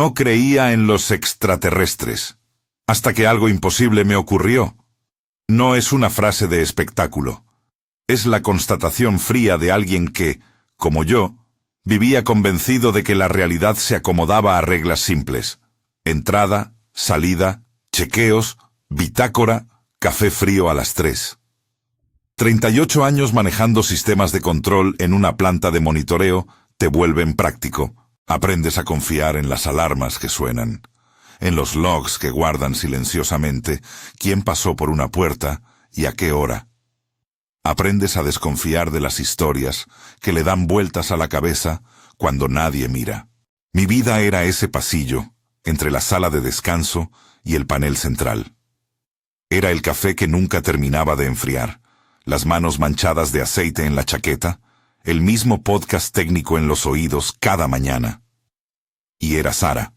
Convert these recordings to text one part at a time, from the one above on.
no creía en los extraterrestres, hasta que algo imposible me ocurrió. No es una frase de espectáculo. Es la constatación fría de alguien que, como yo, vivía convencido de que la realidad se acomodaba a reglas simples. Entrada, salida, chequeos, bitácora, café frío a las 3. 38 años manejando sistemas de control en una planta de monitoreo te vuelven práctico. Aprendes a confiar en las alarmas que suenan, en los logs que guardan silenciosamente quién pasó por una puerta y a qué hora. Aprendes a desconfiar de las historias que le dan vueltas a la cabeza cuando nadie mira. Mi vida era ese pasillo, entre la sala de descanso y el panel central. Era el café que nunca terminaba de enfriar, las manos manchadas de aceite en la chaqueta, el mismo podcast técnico en los oídos cada mañana. Y era Sara,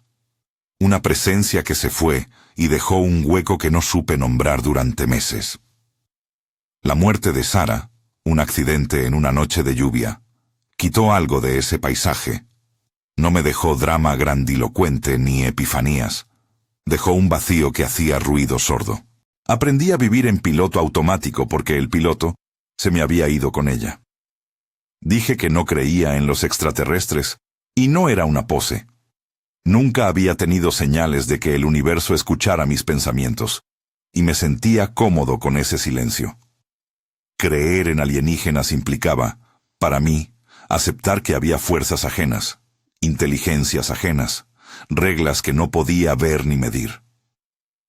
una presencia que se fue y dejó un hueco que no supe nombrar durante meses. La muerte de Sara, un accidente en una noche de lluvia, quitó algo de ese paisaje. No me dejó drama grandilocuente ni epifanías. Dejó un vacío que hacía ruido sordo. Aprendí a vivir en piloto automático porque el piloto se me había ido con ella. Dije que no creía en los extraterrestres, y no era una pose. Nunca había tenido señales de que el universo escuchara mis pensamientos, y me sentía cómodo con ese silencio. Creer en alienígenas implicaba, para mí, aceptar que había fuerzas ajenas, inteligencias ajenas, reglas que no podía ver ni medir.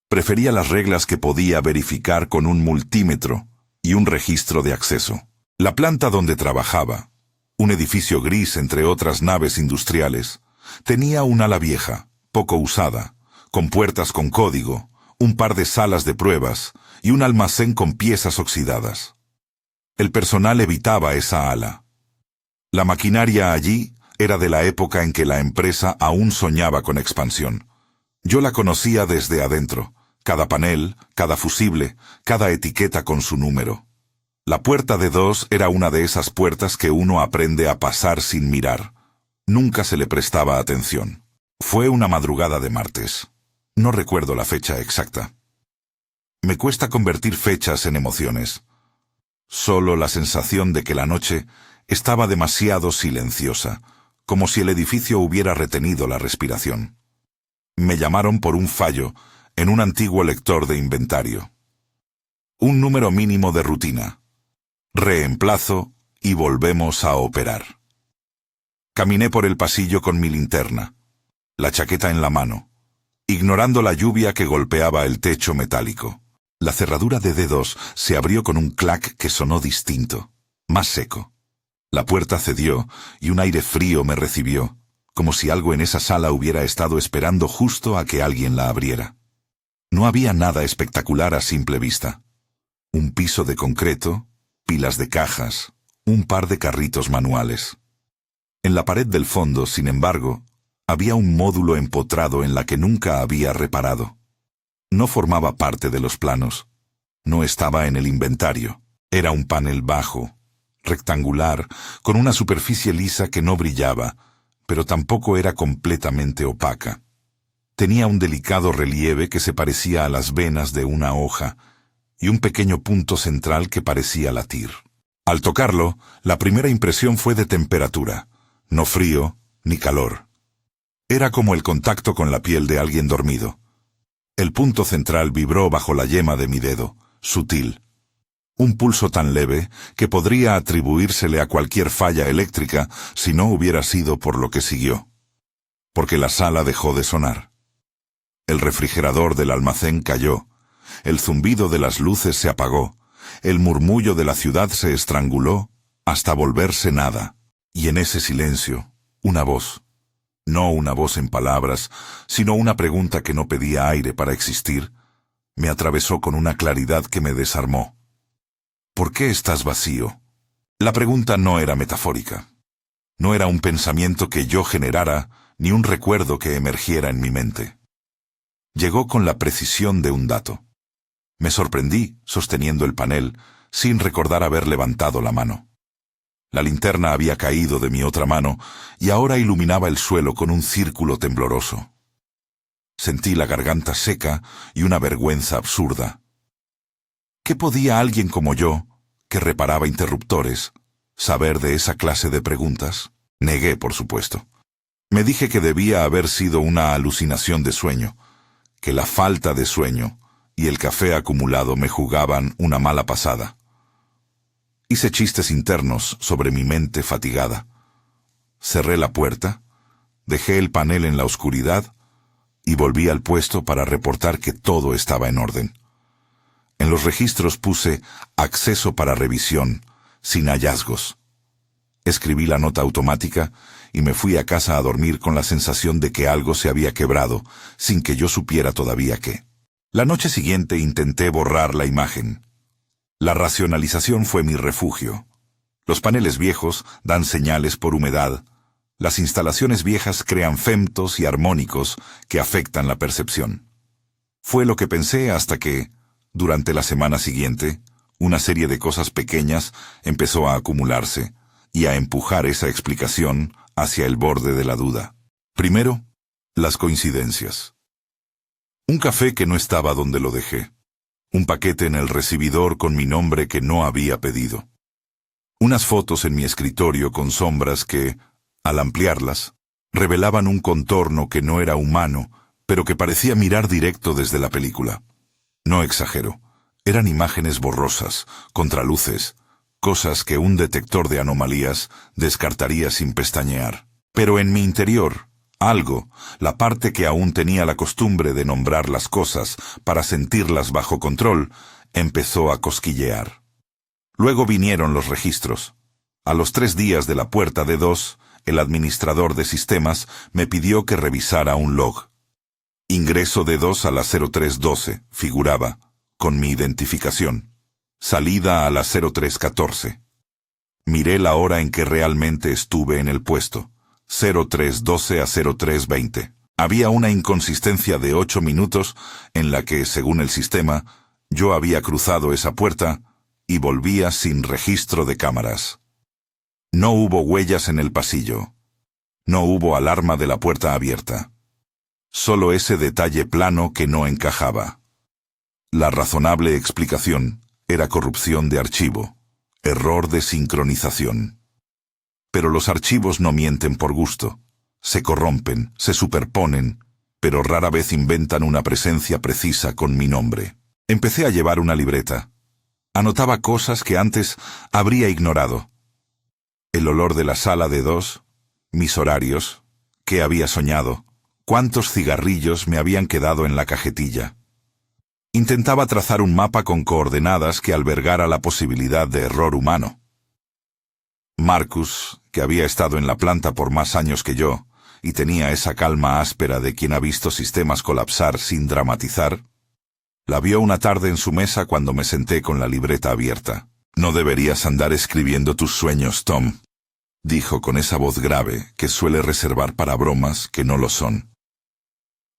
Prefería las reglas que podía verificar con un multímetro y un registro de acceso. La planta donde trabajaba, un edificio gris entre otras naves industriales, tenía un ala vieja, poco usada, con puertas con código, un par de salas de pruebas y un almacén con piezas oxidadas. El personal evitaba esa ala. La maquinaria allí era de la época en que la empresa aún soñaba con expansión. Yo la conocía desde adentro, cada panel, cada fusible, cada etiqueta con su número. La puerta de 2 era una de esas puertas que uno aprende a pasar sin mirar. Nunca se le prestaba atención. Fue una madrugada de martes. No recuerdo la fecha exacta. Me cuesta convertir fechas en emociones. Solo la sensación de que la noche estaba demasiado silenciosa, como si el edificio hubiera retenido la respiración. Me llamaron por un fallo en un antiguo lector de inventario. Un número mínimo de rutina. Reemplazo y volvemos a operar. Caminé por el pasillo con mi linterna, la chaqueta en la mano, ignorando la lluvia que golpeaba el techo metálico. La cerradura de dedos se abrió con un clac que sonó distinto, más seco. La puerta cedió y un aire frío me recibió, como si algo en esa sala hubiera estado esperando justo a que alguien la abriera. No había nada espectacular a simple vista. Un piso de concreto, pilas de cajas, un par de carritos manuales. En la pared del fondo, sin embargo, había un módulo empotrado en la que nunca había reparado. No formaba parte de los planos. No estaba en el inventario. Era un panel bajo, rectangular, con una superficie lisa que no brillaba, pero tampoco era completamente opaca. Tenía un delicado relieve que se parecía a las venas de una hoja, y un pequeño punto central que parecía latir. Al tocarlo, la primera impresión fue de temperatura, no frío ni calor. Era como el contacto con la piel de alguien dormido. El punto central vibró bajo la yema de mi dedo, sutil. Un pulso tan leve que podría atribuírsele a cualquier falla eléctrica si no hubiera sido por lo que siguió. Porque la sala dejó de sonar. El refrigerador del almacén cayó, el zumbido de las luces se apagó, el murmullo de la ciudad se estranguló hasta volverse nada. Y en ese silencio, una voz. No una voz en palabras, sino una pregunta que no pedía aire para existir, me atravesó con una claridad que me desarmó. ¿Por qué estás vacío? La pregunta no era metafórica. No era un pensamiento que yo generara, ni un recuerdo que emergiera en mi mente. Llegó con la precisión de un dato. Me sorprendí, sosteniendo el panel, sin recordar haber levantado la mano. La linterna había caído de mi otra mano y ahora iluminaba el suelo con un círculo tembloroso. Sentí la garganta seca y una vergüenza absurda. ¿Qué podía alguien como yo, que reparaba interruptores, saber de esa clase de preguntas? Negué, por supuesto. Me dije que debía haber sido una alucinación de sueño, que la falta de sueño y el café acumulado me jugaban una mala pasada. Hice chistes internos sobre mi mente fatigada. Cerré la puerta, dejé el panel en la oscuridad y volví al puesto para reportar que todo estaba en orden. En los registros puse acceso para revisión, sin hallazgos. Escribí la nota automática y me fui a casa a dormir con la sensación de que algo se había quebrado, sin que yo supiera todavía qué. La noche siguiente intenté borrar la imagen. La racionalización fue mi refugio. Los paneles viejos dan señales por humedad. Las instalaciones viejas crean femtos y armónicos que afectan la percepción. Fue lo que pensé hasta que, durante la semana siguiente, una serie de cosas pequeñas empezó a acumularse y a empujar esa explicación hacia el borde de la duda. Primero, las coincidencias. Un café que no estaba donde lo dejé. Un paquete en el recibidor con mi nombre que no había pedido. Unas fotos en mi escritorio con sombras que, al ampliarlas, revelaban un contorno que no era humano, pero que parecía mirar directo desde la película. No exagero, eran imágenes borrosas, contraluces, cosas que un detector de anomalías descartaría sin pestañear. Pero en mi interior, algo, la parte que aún tenía la costumbre de nombrar las cosas para sentirlas bajo control, empezó a cosquillear. Luego vinieron los registros. A los 3 días de la puerta D2, el administrador de sistemas me pidió que revisara un log. Ingreso D2 a las 03:12, figuraba, con mi identificación. Salida a las 03:14. Miré la hora en que realmente estuve en el puesto, 03:12 a 03:20. Había una inconsistencia de 8 minutos en la que, según el sistema, yo había cruzado esa puerta y volvía sin registro de cámaras. No hubo huellas en el pasillo. No hubo alarma de la puerta abierta. Solo ese detalle plano que no encajaba. La razonable explicación era corrupción de archivo, error de sincronización. Pero los archivos no mienten por gusto. Se corrompen, se superponen, pero rara vez inventan una presencia precisa con mi nombre. Empecé a llevar una libreta. Anotaba cosas que antes habría ignorado. El olor de la sala D2, mis horarios, qué había soñado, cuántos cigarrillos me habían quedado en la cajetilla. Intentaba trazar un mapa con coordenadas que albergara la posibilidad de error humano. Marcus, que había estado en la planta por más años que yo, y tenía esa calma áspera de quien ha visto sistemas colapsar sin dramatizar, la vio una tarde en su mesa cuando me senté con la libreta abierta. «No deberías andar escribiendo tus sueños, Tom», dijo con esa voz grave que suele reservar para bromas que no lo son.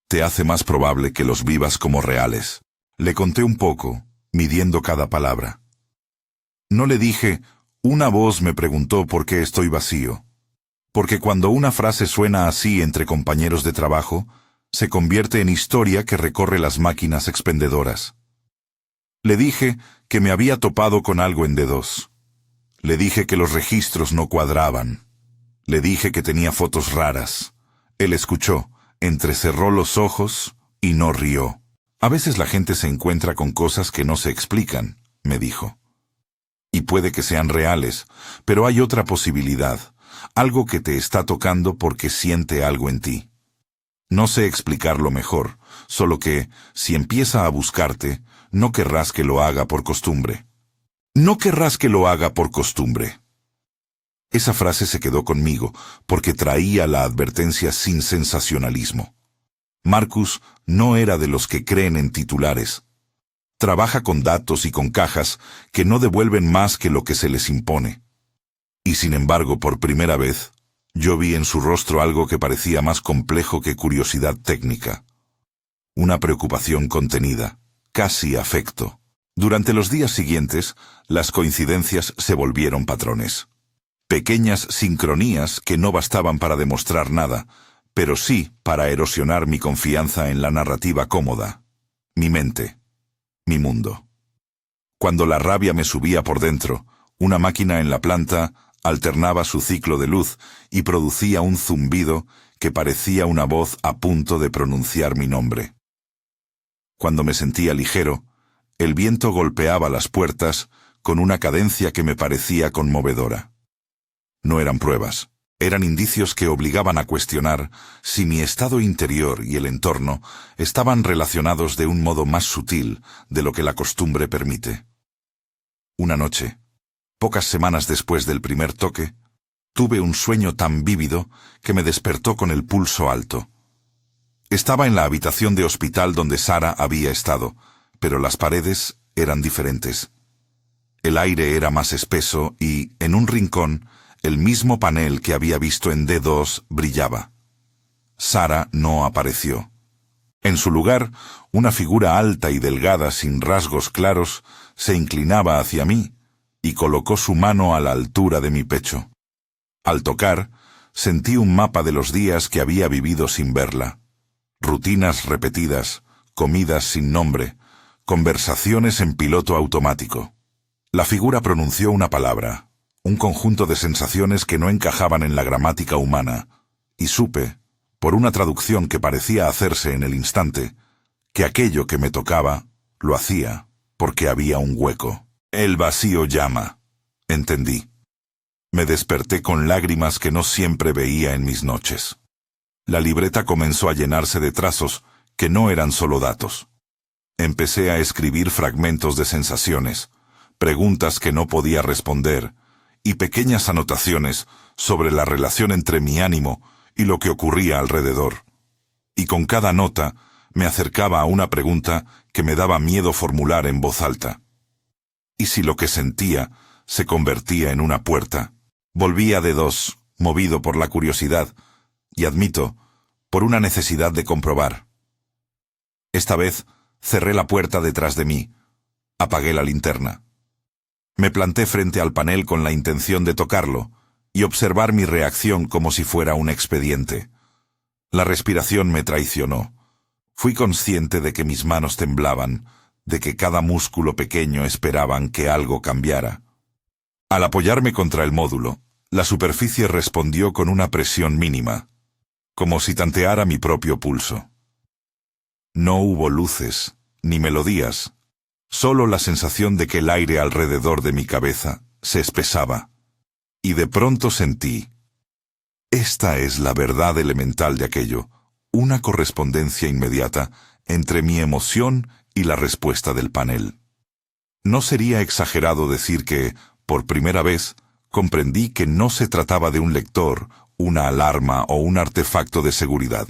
«Te hace más probable que los vivas como reales». Le conté un poco, midiendo cada palabra. No le dije, una voz me preguntó por qué estoy vacío. Porque cuando una frase suena así entre compañeros de trabajo, se convierte en historia que recorre las máquinas expendedoras. Le dije que me había topado con algo en D2. Le dije que los registros no cuadraban. Le dije que tenía fotos raras. Él escuchó, entrecerró los ojos y no rió. «A veces la gente se encuentra con cosas que no se explican», me dijo. «Y puede que sean reales, pero hay otra posibilidad, algo que te está tocando porque siente algo en ti. No sé explicarlo mejor, solo que, si empieza a buscarte, no querrás que lo haga por costumbre. No querrás que lo haga por costumbre». Esa frase se quedó conmigo, porque traía la advertencia sin sensacionalismo. Marcus no era de los que creen en titulares. Trabaja con datos y con cajas que no devuelven más que lo que se les impone. Y sin embargo, por primera vez, yo vi en su rostro algo que parecía más complejo que curiosidad técnica. Una preocupación contenida, casi afecto. Durante los días siguientes, las coincidencias se volvieron patrones. Pequeñas sincronías que no bastaban para demostrar nada, pero sí para erosionar mi confianza en la narrativa cómoda, mi mente, mi mundo. Cuando la rabia me subía por dentro, una máquina en la planta alternaba su ciclo de luz y producía un zumbido que parecía una voz a punto de pronunciar mi nombre. Cuando me sentía ligero, el viento golpeaba las puertas con una cadencia que me parecía conmovedora. No eran pruebas, eran indicios que obligaban a cuestionar si mi estado interior y el entorno estaban relacionados de un modo más sutil de lo que la costumbre permite. Una noche, pocas semanas después del primer toque, tuve un sueño tan vívido que me despertó con el pulso alto. Estaba en la habitación de hospital donde Sara había estado, pero las paredes eran diferentes. El aire era más espeso y, en un rincón, el mismo panel que había visto en D2 brillaba. Sara no apareció. En su lugar, una figura alta y delgada sin rasgos claros se inclinaba hacia mí y colocó su mano a la altura de mi pecho. Al tocar, sentí un mapa de los días que había vivido sin verla. Rutinas repetidas, comidas sin nombre, conversaciones en piloto automático. La figura pronunció una palabra, un conjunto de sensaciones que no encajaban en la gramática humana, y supe, por una traducción que parecía hacerse en el instante, que aquello que me tocaba lo hacía porque había un hueco. El vacío llama, entendí. Me desperté con lágrimas que no siempre veía en mis noches. La libreta comenzó a llenarse de trazos que no eran solo datos. Empecé a escribir fragmentos de sensaciones, preguntas que no podía responder, y pequeñas anotaciones sobre la relación entre mi ánimo y lo que ocurría alrededor. Y con cada nota me acercaba a una pregunta que me daba miedo formular en voz alta. ¿Y si lo que sentía se convertía en una puerta? Volvía de dos, movido por la curiosidad, y admito, por una necesidad de comprobar. Esta vez cerré la puerta detrás de mí, apagué la linterna. Me planté frente al panel con la intención de tocarlo y observar mi reacción como si fuera un expediente. La respiración me traicionó. Fui consciente de que mis manos temblaban, de que cada músculo pequeño esperaban que algo cambiara. Al apoyarme contra el módulo, la superficie respondió con una presión mínima, como si tanteara mi propio pulso. No hubo luces, ni melodías, solo la sensación de que el aire alrededor de mi cabeza se espesaba. Y de pronto sentí, esta es la verdad elemental de aquello, una correspondencia inmediata entre mi emoción y la respuesta del panel. No sería exagerado decir que, por primera vez, comprendí que no se trataba de un lector, una alarma o un artefacto de seguridad.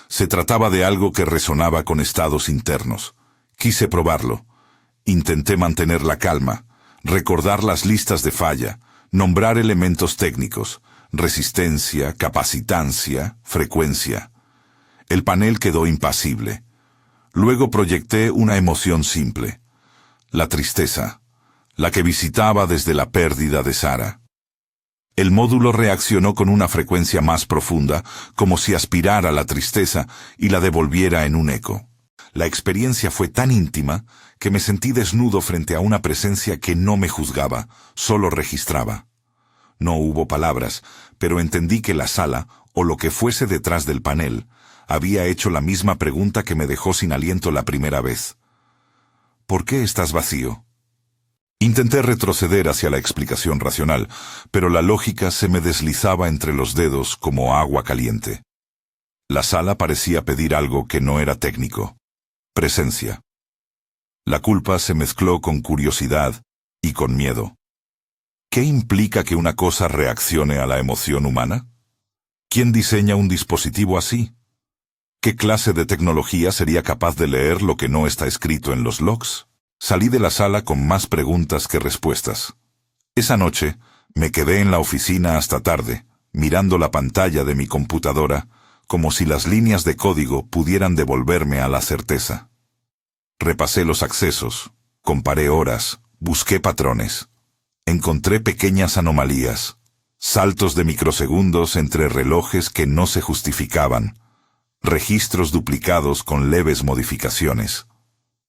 Se trataba de algo que resonaba con estados internos. Quise probarlo. Intenté mantener la calma, recordar las listas de falla, nombrar elementos técnicos, resistencia, capacitancia, frecuencia. El panel quedó impasible. Luego proyecté una emoción simple, la tristeza, la que visitaba desde la pérdida de Sara. El módulo reaccionó con una frecuencia más profunda, como si aspirara la tristeza y la devolviera en un eco. La experiencia fue tan íntima que me sentí desnudo frente a una presencia que no me juzgaba, solo registraba. No hubo palabras, pero entendí que la sala, o lo que fuese detrás del panel, había hecho la misma pregunta que me dejó sin aliento la primera vez. ¿Por qué estás vacío? Intenté retroceder hacia la explicación racional, pero la lógica se me deslizaba entre los dedos como agua caliente. La sala parecía pedir algo que no era técnico. Presencia. La culpa se mezcló con curiosidad y con miedo. ¿Qué implica que una cosa reaccione a la emoción humana? ¿Quién diseña un dispositivo así? ¿Qué clase de tecnología sería capaz de leer lo que no está escrito en los logs? Salí de la sala con más preguntas que respuestas. Esa noche me quedé en la oficina hasta tarde, mirando la pantalla de mi computadora, como si las líneas de código pudieran devolverme a la certeza. Repasé los accesos, comparé horas, busqué patrones. Encontré pequeñas anomalías. Saltos de microsegundos entre relojes que no se justificaban. Registros duplicados con leves modificaciones.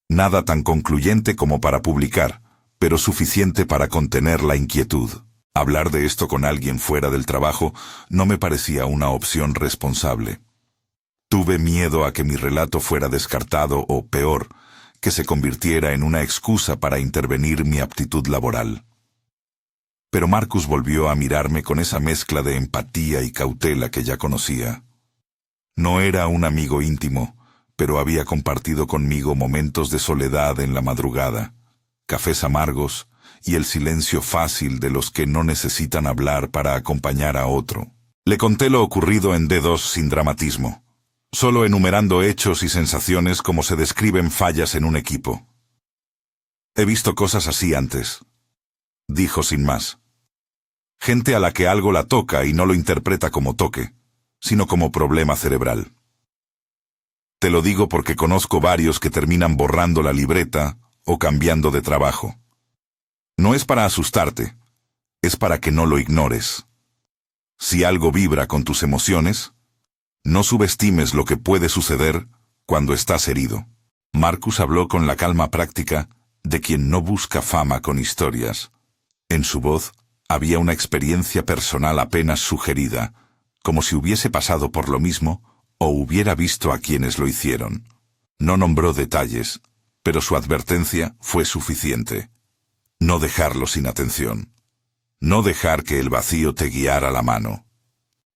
Nada tan concluyente como para publicar, pero suficiente para contener la inquietud. Hablar de esto con alguien fuera del trabajo no me parecía una opción responsable. Tuve miedo a que mi relato fuera descartado o, peor, que se convirtiera en una excusa para intervenir mi aptitud laboral. Pero Marcus volvió a mirarme con esa mezcla de empatía y cautela que ya conocía. No era un amigo íntimo, pero había compartido conmigo momentos de soledad en la madrugada, cafés amargos y el silencio fácil de los que no necesitan hablar para acompañar a otro. Le conté lo ocurrido en D2 sin dramatismo, solo enumerando hechos y sensaciones como se describen fallas en un equipo. He visto cosas así antes, dijo sin más. Gente a la que algo la toca y no lo interpreta como toque, sino como problema cerebral. Te lo digo porque conozco varios que terminan borrando la libreta o cambiando de trabajo. No es para asustarte, es para que no lo ignores. Si algo vibra con tus emociones, no subestimes lo que puede suceder cuando estás herido. Marcus habló con la calma práctica de quien no busca fama con historias. En su voz había una experiencia personal apenas sugerida, como si hubiese pasado por lo mismo o hubiera visto a quienes lo hicieron. No nombró detalles, pero su advertencia fue suficiente. No dejarlo sin atención. No dejar que el vacío te guiara la mano.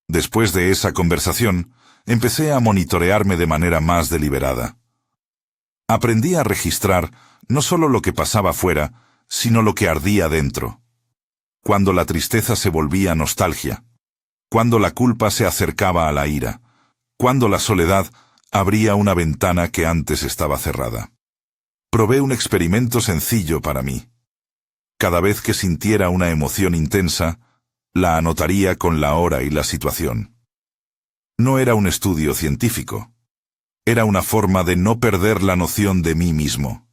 Después de esa conversación, empecé a monitorearme de manera más deliberada. Aprendí a registrar no solo lo que pasaba fuera, sino lo que ardía dentro. Cuando la tristeza se volvía nostalgia, cuando la culpa se acercaba a la ira, cuando la soledad abría una ventana que antes estaba cerrada. Probé un experimento sencillo para mí. Cada vez que sintiera una emoción intensa, la anotaría con la hora y la situación. No era un estudio científico. Era una forma de no perder la noción de mí mismo.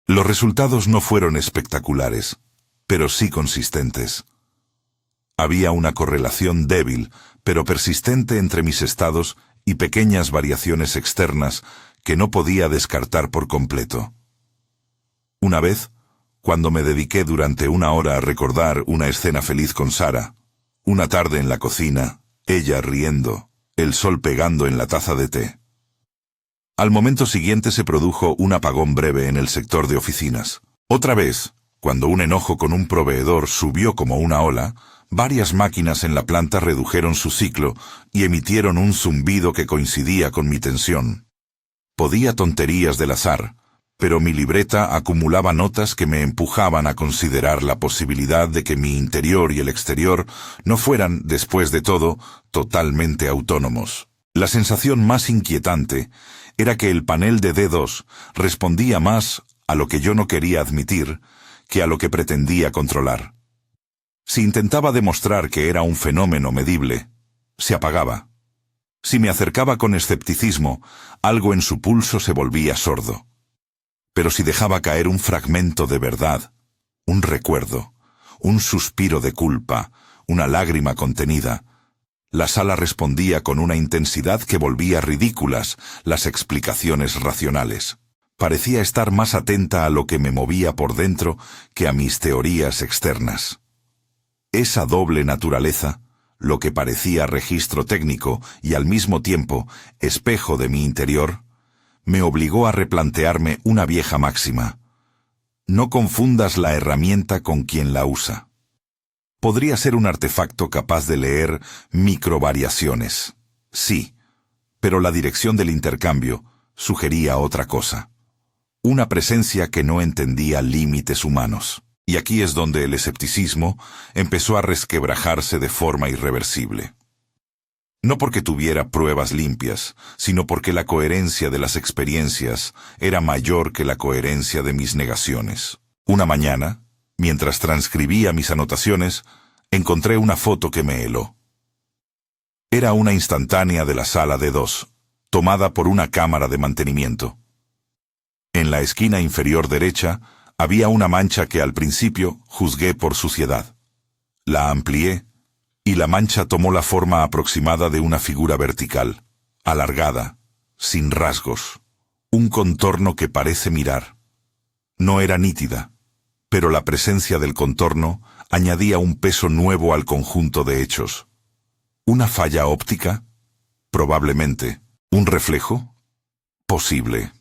Los resultados no fueron espectaculares, pero sí consistentes. Había una correlación débil, pero persistente entre mis estados y pequeñas variaciones externas que no podía descartar por completo. Una vez, cuando me dediqué durante una hora a recordar una escena feliz con Sara, una tarde en la cocina, ella riendo, el sol pegando en la taza de té. Al momento siguiente se produjo un apagón breve en el sector de oficinas. Otra vez, cuando un enojo con un proveedor subió como una ola, varias máquinas en la planta redujeron su ciclo y emitieron un zumbido que coincidía con mi tensión. Podía tonterías del azar, pero mi libreta acumulaba notas que me empujaban a considerar la posibilidad de que mi interior y el exterior no fueran, después de todo, totalmente autónomos. La sensación más inquietante era que el panel de D2 respondía más a lo que yo no quería admitir que a lo que pretendía controlar. Si intentaba demostrar que era un fenómeno medible, se apagaba. Si me acercaba con escepticismo, algo en su pulso se volvía sordo. Pero si dejaba caer un fragmento de verdad, un recuerdo, un suspiro de culpa, una lágrima contenida, la sala respondía con una intensidad que volvía ridículas las explicaciones racionales. Parecía estar más atenta a lo que me movía por dentro que a mis teorías externas. Esa doble naturaleza, lo que parecía registro técnico y al mismo tiempo espejo de mi interior, me obligó a replantearme una vieja máxima. No confundas la herramienta con quien la usa. Podría ser un artefacto capaz de leer microvariaciones. Sí, pero la dirección del intercambio sugería otra cosa. Una presencia que no entendía límites humanos. Y aquí es donde el escepticismo empezó a resquebrajarse de forma irreversible. No porque tuviera pruebas limpias, sino porque la coherencia de las experiencias era mayor que la coherencia de mis negaciones. Una mañana, mientras transcribía mis anotaciones, encontré una foto que me heló. Era una instantánea de la sala D2, tomada por una cámara de mantenimiento. En la esquina inferior derecha había una mancha que al principio juzgué por suciedad. La amplié y la mancha tomó la forma aproximada de una figura vertical, alargada, sin rasgos, un contorno que parece mirar. No era nítida, pero la presencia del contorno añadía un peso nuevo al conjunto de hechos. ¿Una falla óptica? Probablemente. ¿Un reflejo? Posible.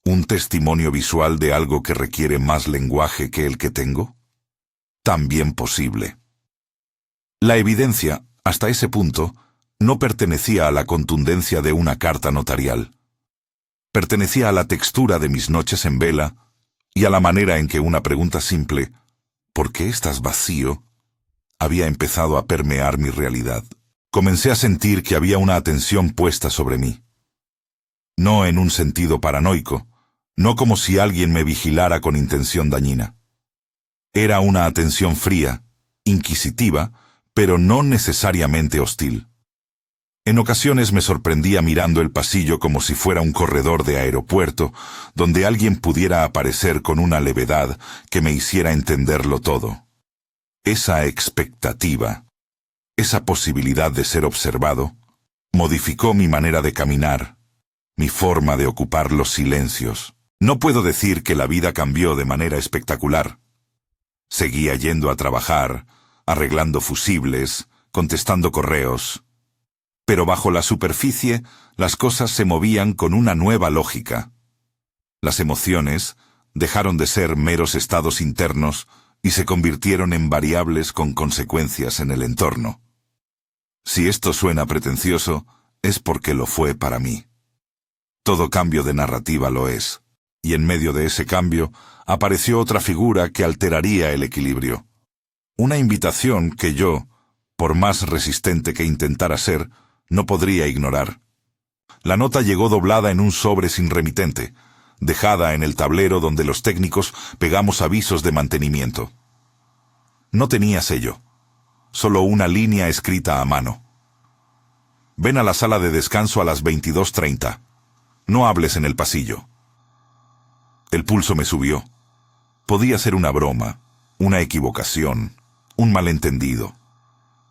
¿Un testimonio visual de algo que requiere más lenguaje que el que tengo? También posible. La evidencia, hasta ese punto, no pertenecía a la contundencia de una carta notarial. Pertenecía a la textura de mis noches en vela y a la manera en que una pregunta simple, ¿por qué estás vacío?, había empezado a permear mi realidad. Comencé a sentir que había una atención puesta sobre mí. No en un sentido paranoico, no como si alguien me vigilara con intención dañina. Era una atención fría, inquisitiva, pero no necesariamente hostil. En ocasiones me sorprendía mirando el pasillo como si fuera un corredor de aeropuerto, donde alguien pudiera aparecer con una levedad que me hiciera entenderlo todo. Esa expectativa, esa posibilidad de ser observado, modificó mi manera de caminar, mi forma de ocupar los silencios. No puedo decir que la vida cambió de manera espectacular. Seguía yendo a trabajar, arreglando fusibles, contestando correos. Pero bajo la superficie, las cosas se movían con una nueva lógica. Las emociones dejaron de ser meros estados internos y se convirtieron en variables con consecuencias en el entorno. Si esto suena pretencioso, es porque lo fue para mí. Todo cambio de narrativa lo es, y en medio de ese cambio apareció otra figura que alteraría el equilibrio. Una invitación que yo, por más resistente que intentara ser, no podría ignorar. La nota llegó doblada en un sobre sin remitente, dejada en el tablero donde los técnicos pegamos avisos de mantenimiento. No tenía sello, solo una línea escrita a mano. Ven a la sala de descanso a las 22:30. No hables en el pasillo. El pulso me subió. Podía ser una broma, una equivocación, un malentendido.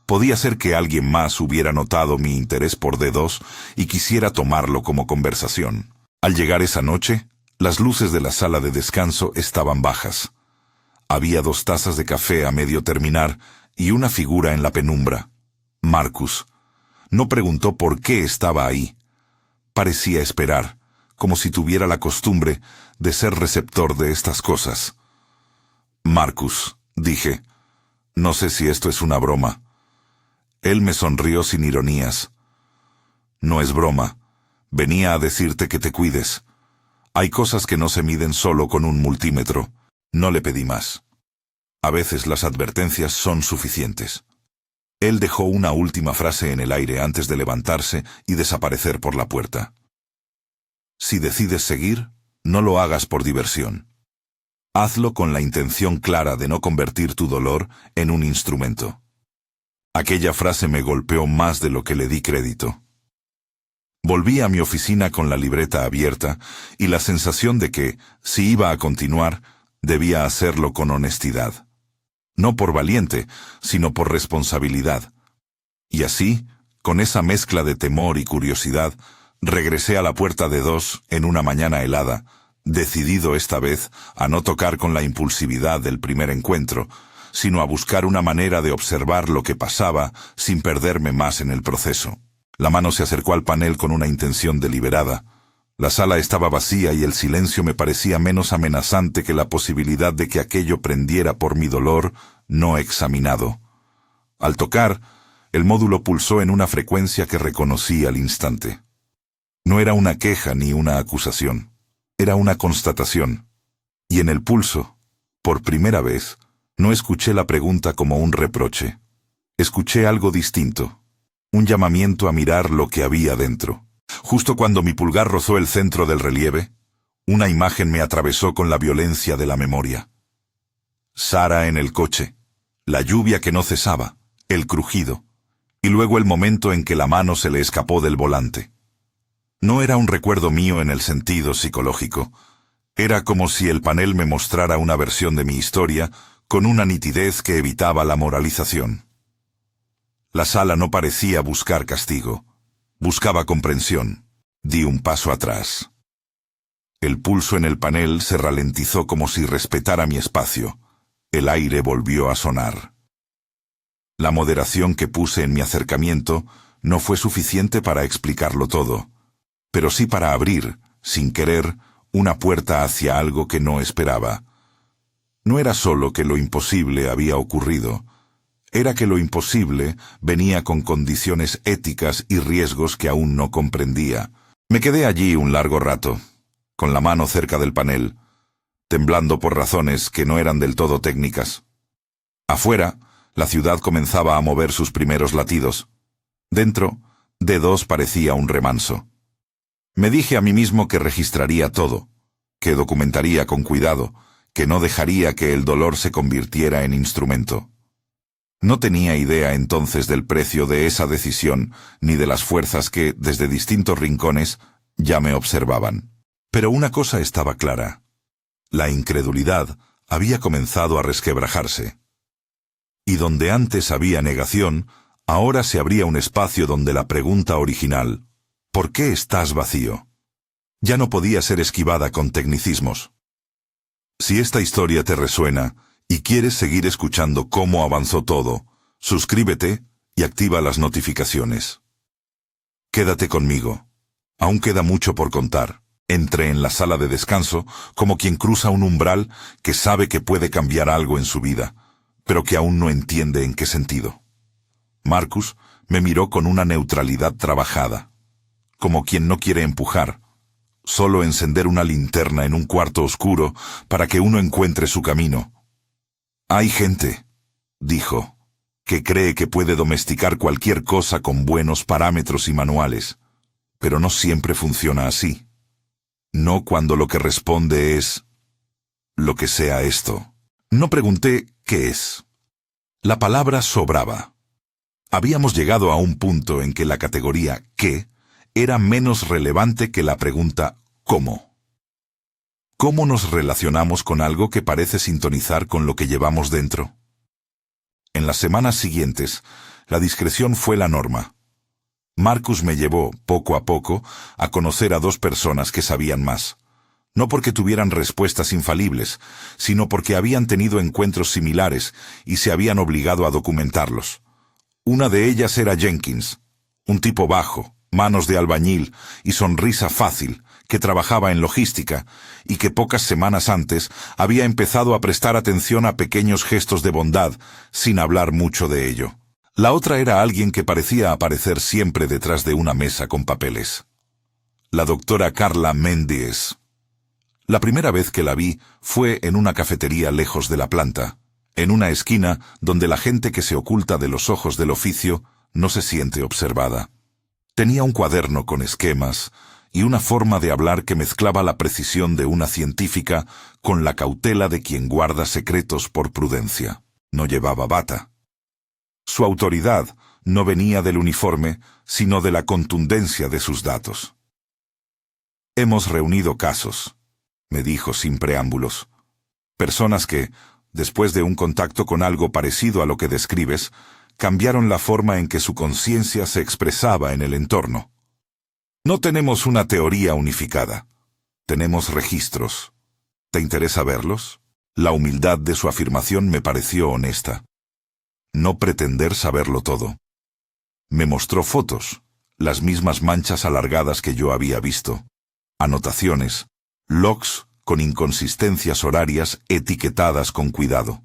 Podía ser que alguien más hubiera notado mi interés por D2 y quisiera tomarlo como conversación. Al llegar esa noche, las luces de la sala de descanso estaban bajas. Había 2 tazas de café a medio terminar y una figura en la penumbra. Marcus. No preguntó por qué estaba ahí. Parecía esperar, como si tuviera la costumbre de ser receptor de estas cosas. Marcus, dije. No sé si esto es una broma. Él me sonrió sin ironías. No es broma. Venía a decirte que te cuides. Hay cosas que no se miden solo con un multímetro. No le pedí más. A veces las advertencias son suficientes. Él dejó una última frase en el aire antes de levantarse y desaparecer por la puerta. Si decides seguir, no lo hagas por diversión. Hazlo con la intención clara de no convertir tu dolor en un instrumento. Aquella frase me golpeó más de lo que le di crédito. Volví a mi oficina con la libreta abierta y la sensación de que, si iba a continuar, debía hacerlo con honestidad. No por valiente, sino por responsabilidad. Y así, con esa mezcla de temor y curiosidad, regresé a la puerta de D2 en una mañana helada, decidido esta vez a no tocar con la impulsividad del primer encuentro, sino a buscar una manera de observar lo que pasaba sin perderme más en el proceso. La mano se acercó al panel con una intención deliberada. La sala estaba vacía y el silencio me parecía menos amenazante que la posibilidad de que aquello prendiera por mi dolor no examinado. Al tocar, el módulo pulsó en una frecuencia que reconocí al instante. No era una queja ni una acusación, era una constatación. Y en el pulso, por primera vez, no escuché la pregunta como un reproche. Escuché algo distinto, un llamamiento a mirar lo que había dentro. Justo cuando mi pulgar rozó el centro del relieve, una imagen me atravesó con la violencia de la memoria. Sara en el coche, la lluvia que no cesaba, el crujido, y luego el momento en que la mano se le escapó del volante. No era un recuerdo mío en el sentido psicológico. Era como si el panel me mostrara una versión de mi historia con una nitidez que evitaba la moralización. La sala no parecía buscar castigo. Buscaba comprensión. Di un paso atrás. El pulso en el panel se ralentizó como si respetara mi espacio. El aire volvió a sonar. La moderación que puse en mi acercamiento no fue suficiente para explicarlo todo, pero sí para abrir, sin querer, una puerta hacia algo que no esperaba. No era solo que lo imposible había ocurrido, era que lo imposible venía con condiciones éticas y riesgos que aún no comprendía. Me quedé allí un largo rato, con la mano cerca del panel, temblando por razones que no eran del todo técnicas. Afuera, la ciudad comenzaba a mover sus primeros latidos. Dentro, D2 parecía un remanso. Me dije a mí mismo que registraría todo, que documentaría con cuidado, que no dejaría que el dolor se convirtiera en instrumento. No tenía idea entonces del precio de esa decisión, ni de las fuerzas que, desde distintos rincones, ya me observaban. Pero una cosa estaba clara. La incredulidad había comenzado a resquebrajarse. Y donde antes había negación, ahora se abría un espacio donde la pregunta original, ¿por qué estás vacío?, ya no podía ser esquivada con tecnicismos. Si esta historia te resuena y quieres seguir escuchando cómo avanzó todo, suscríbete y activa las notificaciones. Quédate conmigo. Aún queda mucho por contar. Entré en la sala de descanso como quien cruza un umbral que sabe que puede cambiar algo en su vida, pero que aún no entiende en qué sentido. Marcus me miró con una neutralidad trabajada, como quien no quiere empujar, solo encender una linterna en un cuarto oscuro para que uno encuentre su camino. Hay gente, dijo, que cree que puede domesticar cualquier cosa con buenos parámetros y manuales, pero no siempre funciona así. No cuando lo que responde es lo que sea esto. No pregunté qué es. La palabra sobraba. Habíamos llegado a un punto en que la categoría ¿qué? Era menos relevante que la pregunta ¿cómo? ¿Cómo nos relacionamos con algo que parece sintonizar con lo que llevamos dentro? En las semanas siguientes, la discreción fue la norma. Marcus me llevó, poco a poco, a conocer a dos personas que sabían más. No porque tuvieran respuestas infalibles, sino porque habían tenido encuentros similares y se habían obligado a documentarlos. Una de ellas era Jenkins, un tipo bajo, manos de albañil y sonrisa fácil, que trabajaba en logística y que pocas semanas antes había empezado a prestar atención a pequeños gestos de bondad, sin hablar mucho de ello. La otra era alguien que parecía aparecer siempre detrás de una mesa con papeles. La doctora Carla Mendes. La primera vez que la vi fue en una cafetería lejos de la planta, en una esquina donde la gente que se oculta de los ojos del oficio no se siente observada. Tenía un cuaderno con esquemas y una forma de hablar que mezclaba la precisión de una científica con la cautela de quien guarda secretos por prudencia. No llevaba bata. Su autoridad no venía del uniforme, sino de la contundencia de sus datos. Hemos reunido casos, me dijo sin preámbulos. Personas que, después de un contacto con algo parecido a lo que describes, cambiaron la forma en que su conciencia se expresaba en el entorno. No tenemos una teoría unificada. Tenemos registros. ¿Te interesa verlos? La humildad de su afirmación me pareció honesta. No pretender saberlo todo. Me mostró fotos, las mismas manchas alargadas que yo había visto, anotaciones, logs con inconsistencias horarias etiquetadas con cuidado.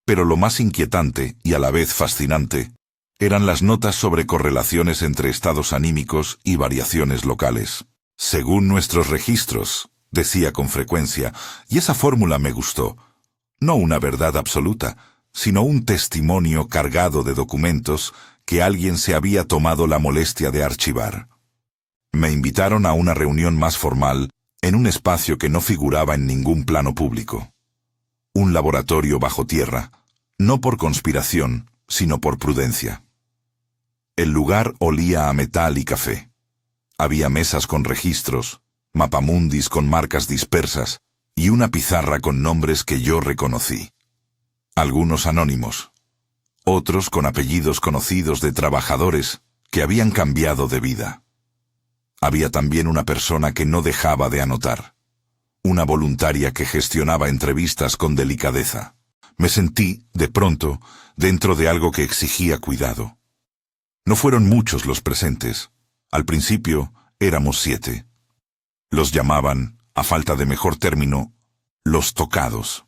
Pero lo más inquietante, y a la vez fascinante, eran las notas sobre correlaciones entre estados anímicos y variaciones locales. Según nuestros registros, decía con frecuencia, y esa fórmula me gustó, no una verdad absoluta, sino un testimonio cargado de documentos que alguien se había tomado la molestia de archivar. Me invitaron a una reunión más formal en un espacio que no figuraba en ningún plano público. Un laboratorio bajo tierra, no por conspiración, sino por prudencia. El lugar olía a metal y café. Había mesas con registros, mapamundis con marcas dispersas y una pizarra con nombres que yo reconocí. Algunos anónimos. otros con apellidos conocidos de trabajadores que habían cambiado de vida. Había también una persona que no dejaba de anotar, una voluntaria que gestionaba entrevistas con delicadeza. Me sentí, de pronto, dentro de algo que exigía cuidado. No fueron muchos los presentes. Al principio éramos 7. Los llamaban, a falta de mejor término, los tocados.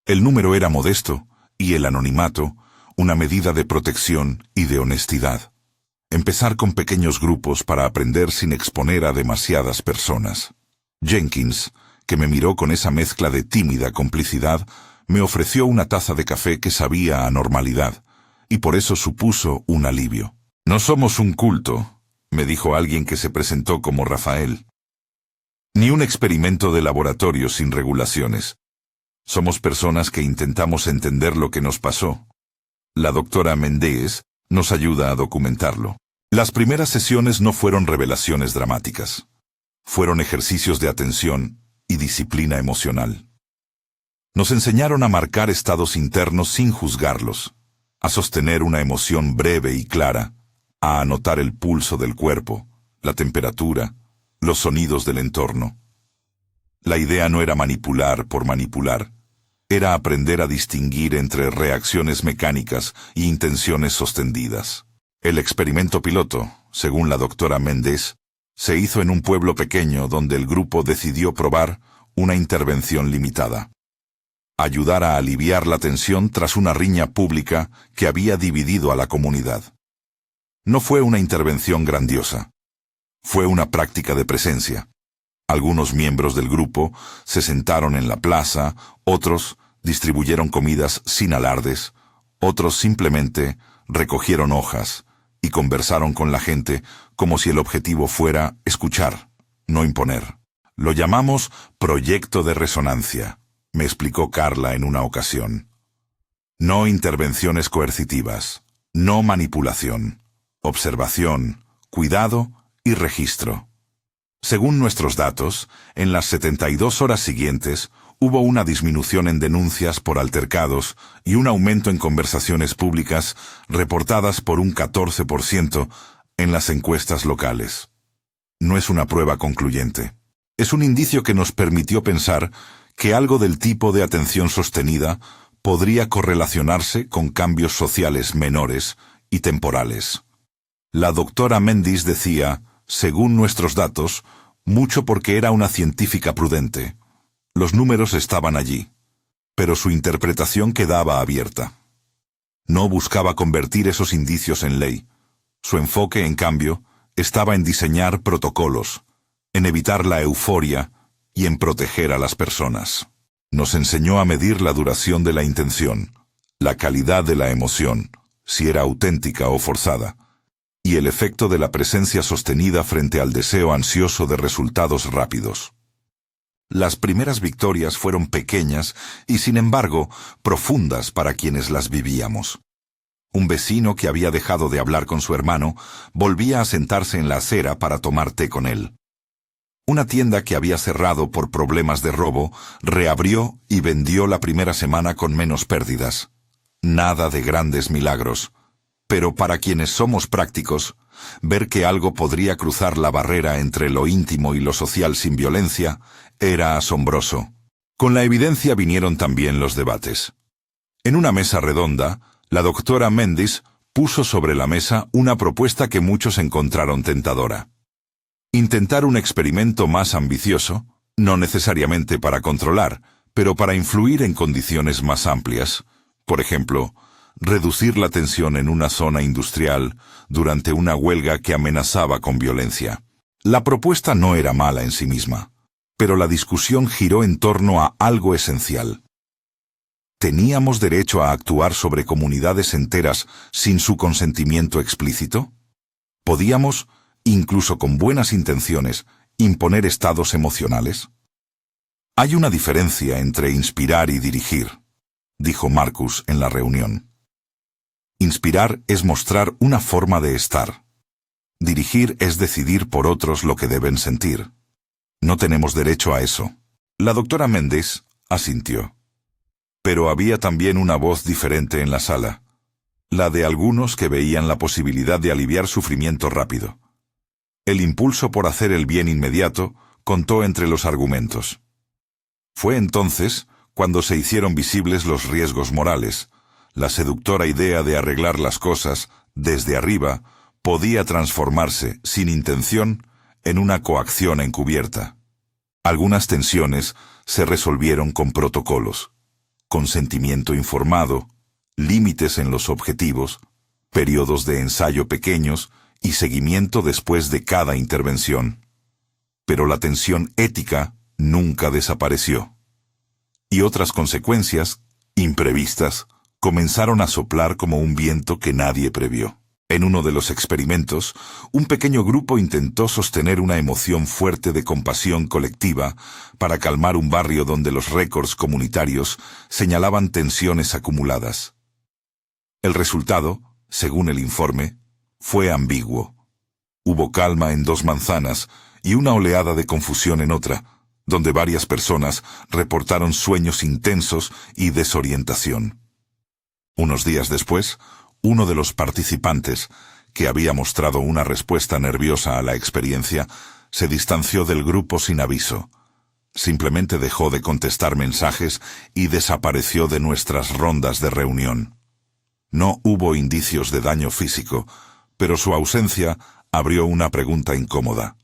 El número era modesto y el anonimato, una medida de protección y de honestidad. Empezar con pequeños grupos para aprender sin exponer a demasiadas personas. Jenkins, que me miró con esa mezcla de tímida complicidad, me ofreció una taza de café que sabía a normalidad, y por eso supuso un alivio. «No somos un culto», me dijo alguien que se presentó como Rafael. «Ni un experimento de laboratorio sin regulaciones. Somos personas que intentamos entender lo que nos pasó. La doctora Méndez nos ayuda a documentarlo». Las primeras sesiones no fueron revelaciones dramáticas. Fueron ejercicios de atención y disciplina emocional. Nos enseñaron a marcar estados internos sin juzgarlos, a sostener una emoción breve y clara, a anotar el pulso del cuerpo, la temperatura, los sonidos del entorno. La idea no era manipular por manipular, era aprender a distinguir entre reacciones mecánicas y intenciones sostenidas. El experimento piloto, según la doctora Méndez, se hizo en un pueblo pequeño donde el grupo decidió probar una intervención limitada. Ayudar a aliviar la tensión tras una riña pública que había dividido a la comunidad. No fue una intervención grandiosa. Fue una práctica de presencia. Algunos miembros del grupo se sentaron en la plaza, otros distribuyeron comidas sin alardes, otros simplemente recogieron hojas y conversaron con la gente como si el objetivo fuera escuchar, no imponer. Lo llamamos proyecto de resonancia, me explicó Carla en una ocasión. No intervenciones coercitivas, no manipulación, observación, cuidado y registro. Según nuestros datos, en las 72 horas siguientes, hubo una disminución en denuncias por altercados y un aumento en conversaciones públicas reportadas por un 14% en las encuestas locales. No es una prueba concluyente. Es un indicio que nos permitió pensar que algo del tipo de atención sostenida podría correlacionarse con cambios sociales menores y temporales. La doctora Méndez decía, según nuestros datos, mucho porque era una científica prudente. Los números estaban allí, pero su interpretación quedaba abierta. No buscaba convertir esos indicios en ley. Su enfoque, en cambio, estaba en diseñar protocolos, en evitar la euforia y en proteger a las personas. Nos enseñó a medir la duración de la intención, la calidad de la emoción, si era auténtica o forzada, y el efecto de la presencia sostenida frente al deseo ansioso de resultados rápidos. Las primeras victorias fueron pequeñas y, sin embargo, profundas para quienes las vivíamos. Un vecino que había dejado de hablar con su hermano volvía a sentarse en la acera para tomar té con él. Una tienda que había cerrado por problemas de robo reabrió y vendió la primera semana con menos pérdidas. Nada de grandes milagros. Pero para quienes somos prácticos, ver que algo podría cruzar la barrera entre lo íntimo y lo social sin violencia era asombroso. Con la evidencia vinieron también los debates. En una mesa redonda, la doctora Méndez puso sobre la mesa una propuesta que muchos encontraron tentadora. Intentar un experimento más ambicioso, no necesariamente para controlar, pero para influir en condiciones más amplias. Por ejemplo, reducir la tensión en una zona industrial durante una huelga que amenazaba con violencia. La propuesta no era mala en sí misma, pero la discusión giró en torno a algo esencial. ¿Teníamos derecho a actuar sobre comunidades enteras sin su consentimiento explícito? ¿Podíamos, incluso con buenas intenciones, imponer estados emocionales? Hay una diferencia entre inspirar y dirigir, dijo Marcus en la reunión. Inspirar es mostrar una forma de estar. Dirigir es decidir por otros lo que deben sentir. No tenemos derecho a eso. La doctora Méndez asintió. Pero había también una voz diferente en la sala. la de algunos que veían la posibilidad de aliviar sufrimiento rápido. El impulso por hacer el bien inmediato contó entre los argumentos. Fue entonces cuando se hicieron visibles los riesgos morales. La seductora idea de arreglar las cosas desde arriba podía transformarse, sin intención, en una coacción encubierta. Algunas tensiones se resolvieron con protocolos, consentimiento informado, límites en los objetivos, periodos de ensayo pequeños y seguimiento después de cada intervención. Pero la tensión ética nunca desapareció. Y otras consecuencias, imprevistas, comenzaron a soplar como un viento que nadie previó. En uno de los experimentos, un pequeño grupo intentó sostener una emoción fuerte de compasión colectiva para calmar un barrio donde los récords comunitarios señalaban tensiones acumuladas. El resultado, según el informe, fue ambiguo. Hubo calma en 2 manzanas y una oleada de confusión en otra, donde varias personas reportaron sueños intensos y desorientación. Unos días después, uno de los participantes, que había mostrado una respuesta nerviosa a la experiencia, se distanció del grupo sin aviso. Simplemente dejó de contestar mensajes y desapareció de nuestras rondas de reunión. No hubo indicios de daño físico, pero su ausencia abrió una pregunta incómoda.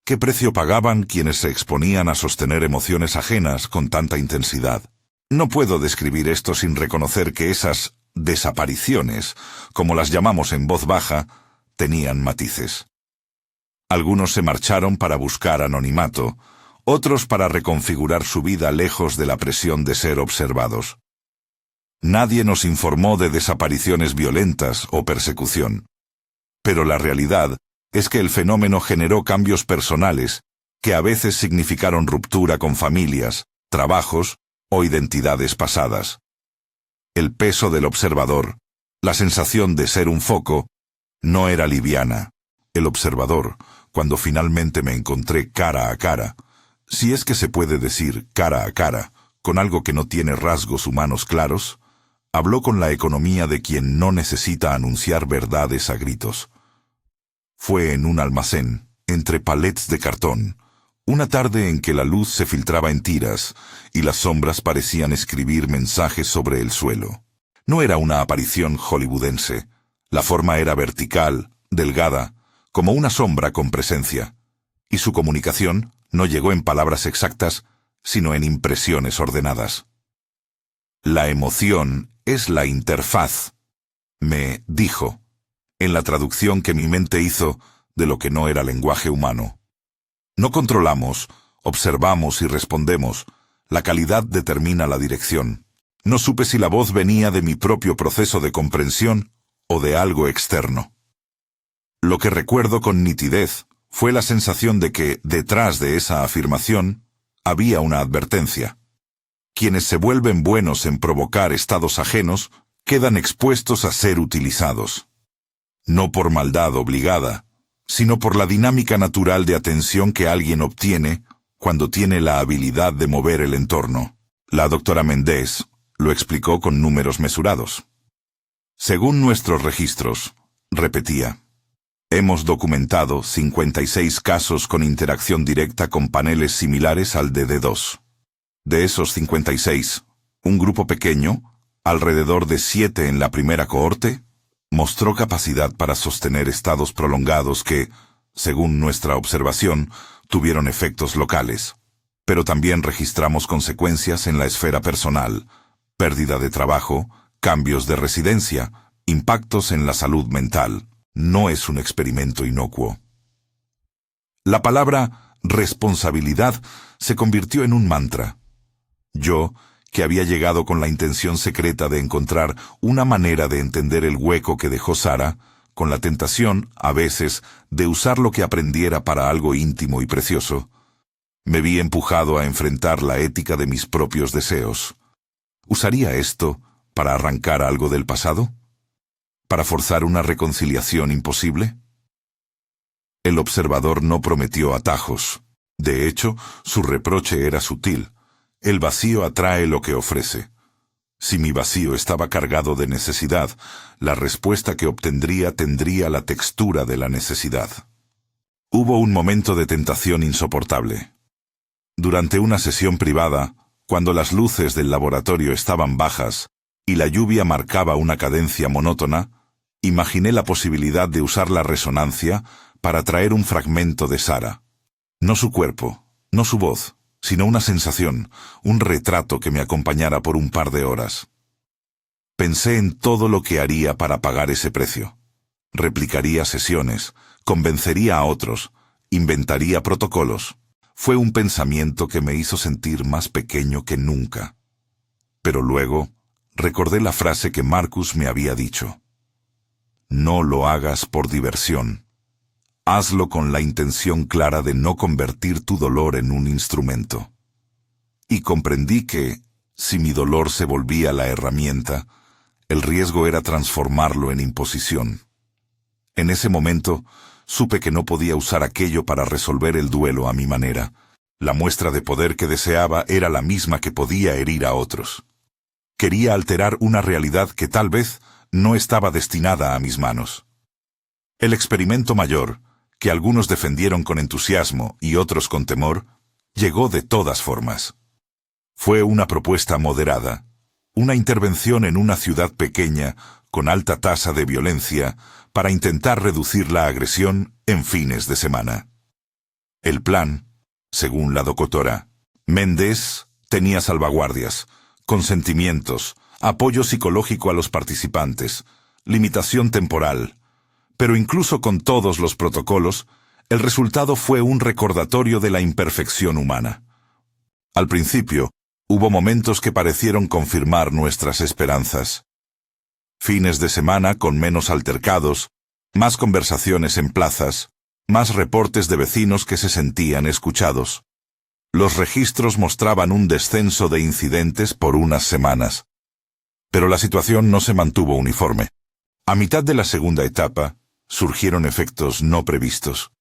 ¿Qué precio pagaban quienes se exponían a sostener emociones ajenas con tanta intensidad? No puedo describir esto sin reconocer que esas desapariciones, como las llamamos en voz baja, tenían matices. Algunos se marcharon para buscar anonimato, otros para reconfigurar su vida lejos de la presión de ser observados. Nadie nos informó de desapariciones violentas o persecución. Pero la realidad es que el fenómeno generó cambios personales que a veces significaron ruptura con familias, trabajos o identidades pasadas. El peso del observador, la sensación de ser un foco, no era liviana. El observador, cuando finalmente me encontré cara a cara, si es que se puede decir cara a cara, con algo que no tiene rasgos humanos claros, habló con la economía de quien no necesita anunciar verdades a gritos. Fue en un almacén, entre palets de cartón, una tarde en que la luz se filtraba en tiras y las sombras parecían escribir mensajes sobre el suelo. No era una aparición hollywoodense. La forma era vertical, delgada, como una sombra con presencia, y su comunicación no llegó en palabras exactas, sino en impresiones ordenadas. La emoción es la interfaz, me dijo, en la traducción que mi mente hizo de lo que no era lenguaje humano. No controlamos, observamos y respondemos. La calidad determina la dirección. No supe si la voz venía de mi propio proceso de comprensión o de algo externo. Lo que recuerdo con nitidez fue la sensación de que, detrás de esa afirmación, había una advertencia. Quienes se vuelven buenos en provocar estados ajenos quedan expuestos a ser utilizados. No por maldad obligada, sino por la dinámica natural de atención que alguien obtiene cuando tiene la habilidad de mover el entorno. La doctora Méndez lo explicó con números mesurados. Según nuestros registros, repetía, hemos documentado 56 casos con interacción directa con paneles similares al de D2. De esos 56, un grupo pequeño, alrededor de 7 en la primera cohorte, mostró capacidad para sostener estados prolongados que, según nuestra observación, tuvieron efectos locales. Pero también registramos consecuencias en la esfera personal, pérdida de trabajo, cambios de residencia, impactos en la salud mental. No es un experimento inocuo. La palabra responsabilidad se convirtió en un mantra. Yo, que había llegado con la intención secreta de encontrar una manera de entender el hueco que dejó Sara, con la tentación, a veces, de usar lo que aprendiera para algo íntimo y precioso, me vi empujado a enfrentar la ética de mis propios deseos. ¿Usaría esto para arrancar algo del pasado? ¿Para forzar una reconciliación imposible? El observador no prometió atajos. De hecho, su reproche era sutil. El vacío atrae lo que ofrece. Si mi vacío estaba cargado de necesidad, la respuesta que obtendría tendría la textura de la necesidad. Hubo un momento de tentación insoportable. Durante una sesión privada, cuando las luces del laboratorio estaban bajas y la lluvia marcaba una cadencia monótona, imaginé la posibilidad de usar la resonancia para traer un fragmento de Sara. No su cuerpo, no su voz, sino una sensación, un retrato que me acompañara por un par de horas. Pensé en todo lo que haría para pagar ese precio. Replicaría sesiones, convencería a otros, inventaría protocolos. Fue un pensamiento que me hizo sentir más pequeño que nunca. Pero luego recordé la frase que Marcus me había dicho. No lo hagas por diversión. Hazlo con la intención clara de no convertir tu dolor en un instrumento. Y comprendí que, si mi dolor se volvía la herramienta, el riesgo era transformarlo en imposición. En ese momento, supe que no podía usar aquello para resolver el duelo a mi manera. La muestra de poder que deseaba era la misma que podía herir a otros. Quería alterar una realidad que tal vez no estaba destinada a mis manos. El experimento mayor, que algunos defendieron con entusiasmo y otros con temor, llegó de todas formas. Fue una propuesta moderada, una intervención en una ciudad pequeña con alta tasa de violencia para intentar reducir la agresión en fines de semana. El plan, según la doctora Méndez, tenía salvaguardias, consentimientos, apoyo psicológico a los participantes, limitación temporal. Pero incluso con todos los protocolos, el resultado fue un recordatorio de la imperfección humana. Al principio, hubo momentos que parecieron confirmar nuestras esperanzas. Fines de semana con menos altercados, más conversaciones en plazas, más reportes de vecinos que se sentían escuchados. Los registros mostraban un descenso de incidentes por unas semanas. Pero la situación no se mantuvo uniforme. A mitad de la segunda etapa, surgieron efectos no previstos.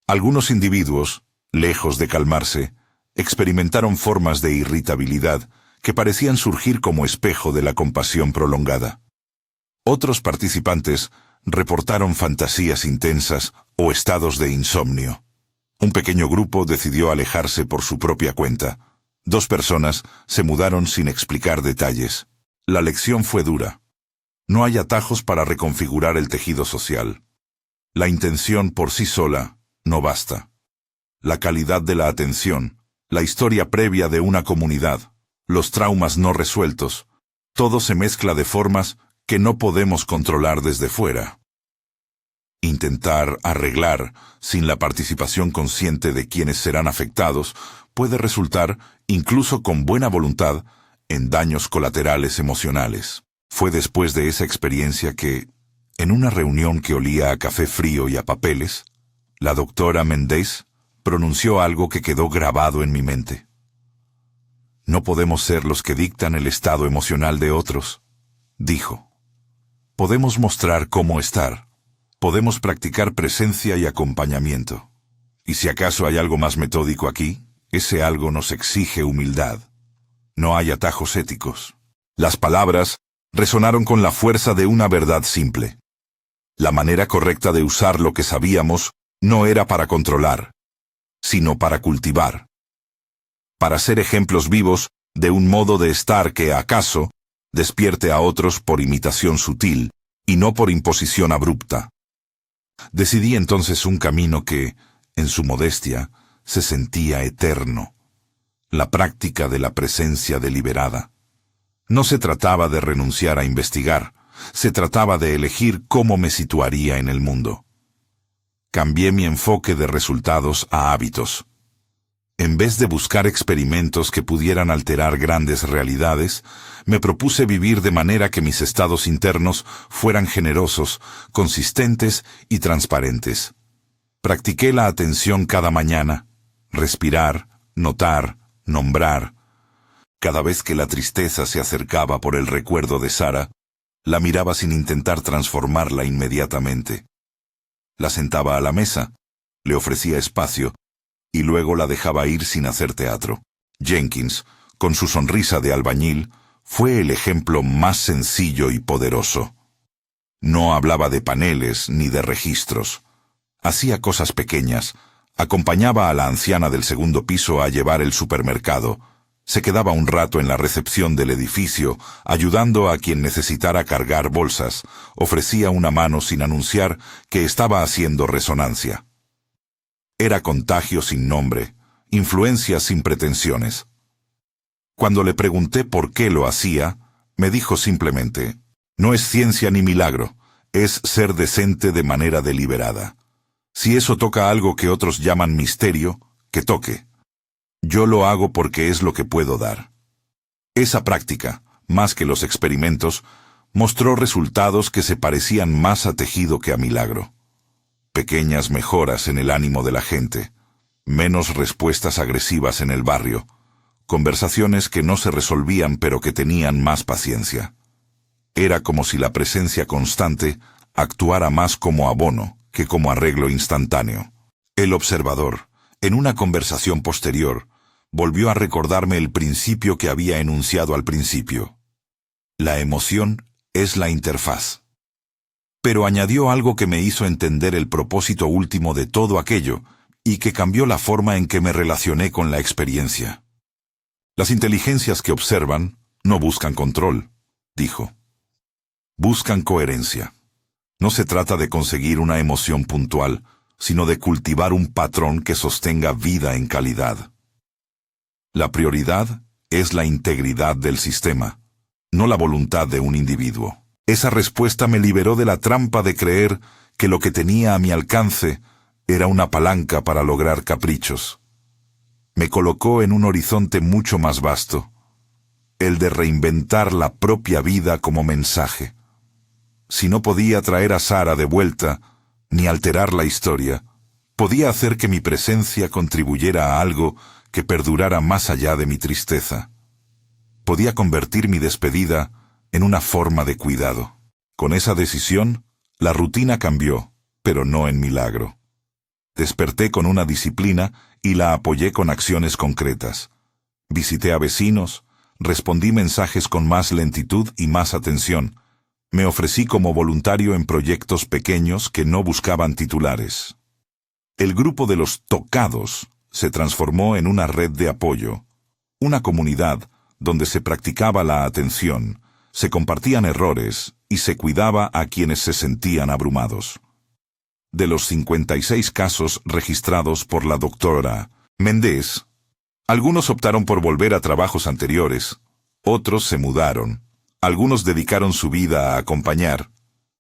Algunos individuos, lejos de calmarse, experimentaron formas de irritabilidad que parecían surgir como espejo de la compasión prolongada. Otros participantes reportaron fantasías intensas o estados de insomnio. Un pequeño grupo decidió alejarse por su propia cuenta. 2 personas se mudaron sin explicar detalles. La lección fue dura. No hay atajos para reconfigurar el tejido social. La intención por sí sola no basta. La calidad de la atención, la historia previa de una comunidad, los traumas no resueltos, todo se mezcla de formas que no podemos controlar desde fuera. Intentar arreglar, sin la participación consciente de quienes serán afectados, puede resultar, incluso con buena voluntad, en daños colaterales emocionales. Fue después de esa experiencia que, en una reunión que olía a café frío y a papeles, la doctora Méndez pronunció algo que quedó grabado en mi mente. No podemos ser los que dictan el estado emocional de otros, dijo. Podemos mostrar cómo estar, podemos practicar presencia y acompañamiento. Y si acaso hay algo más metódico aquí, ese algo nos exige humildad. No hay atajos éticos. Las palabras resonaron con la fuerza de una verdad simple. La manera correcta de usar lo que sabíamos no era para controlar, sino para cultivar. Para ser ejemplos vivos de un modo de estar que, acaso, despierte a otros por imitación sutil y no por imposición abrupta. Decidí entonces un camino que, en su modestia, se sentía eterno. La práctica de la presencia deliberada. No se trataba de renunciar a investigar, se trataba de elegir cómo me situaría en el mundo. Cambié mi enfoque de resultados a hábitos. En vez de buscar experimentos que pudieran alterar grandes realidades, me propuse vivir de manera que mis estados internos fueran generosos, consistentes y transparentes. Practiqué la atención cada mañana, respirar, notar, nombrar. Cada vez que la tristeza se acercaba por el recuerdo de Sara, la miraba sin intentar transformarla inmediatamente. La sentaba a la mesa, le ofrecía espacio, y luego la dejaba ir sin hacer teatro. Jenkins, con su sonrisa de albañil, Fue el ejemplo más sencillo y poderoso. No hablaba de paneles ni de registros. Hacía cosas pequeñas. Acompañaba a la anciana del segundo piso a llevar el supermercado. Se quedaba un rato en la recepción del edificio, ayudando a quien necesitara cargar bolsas. Ofrecía una mano sin anunciar que estaba haciendo resonancia. Era contagio sin nombre, influencia sin pretensiones. Cuando le pregunté por qué lo hacía, me dijo simplemente: no es ciencia ni milagro, es ser decente de manera deliberada. Si eso toca algo que otros llaman misterio, que toque. Yo lo hago porque es lo que puedo dar. Esa práctica, más que los experimentos, mostró resultados que se parecían más a tejido que a milagro. Pequeñas mejoras en el ánimo de la gente, menos respuestas agresivas en el barrio, conversaciones que no se resolvían pero que tenían más paciencia. Era como si la presencia constante actuara más como abono que como arreglo instantáneo. El observador, en una conversación posterior, volvió a recordarme el principio que había enunciado al principio. La emoción es la interfaz. Pero añadió algo que me hizo entender el propósito último de todo aquello y que cambió la forma en que me relacioné con la experiencia. Las inteligencias que observan no buscan control, dijo. Buscan coherencia. No se trata de conseguir una emoción puntual, sino de cultivar un patrón que sostenga vida en calidad. La prioridad es la integridad del sistema, no la voluntad de un individuo. Esa respuesta me liberó de la trampa de creer que lo que tenía a mi alcance era una palanca para lograr caprichos. Me colocó en un horizonte mucho más vasto, el de reinventar la propia vida como mensaje. Si no podía traer a Sara de vuelta, ni alterar la historia, podía hacer que mi presencia contribuyera a algo que perdurara más allá de mi tristeza. Podía convertir mi despedida en una forma de cuidado. Con esa decisión, la rutina cambió, pero no en milagro. Desperté con una disciplina y la apoyé con acciones concretas. Visité a vecinos, respondí mensajes con más lentitud y más atención. Me ofrecí como voluntario en proyectos pequeños que no buscaban titulares. El grupo de los tocados se transformó en una red de apoyo, una comunidad donde se practicaba la atención, se compartían errores y se cuidaba a quienes se sentían abrumados. De los 56 casos registrados por la doctora Méndez, algunos optaron por volver a trabajos anteriores, otros se mudaron, algunos dedicaron su vida a acompañar,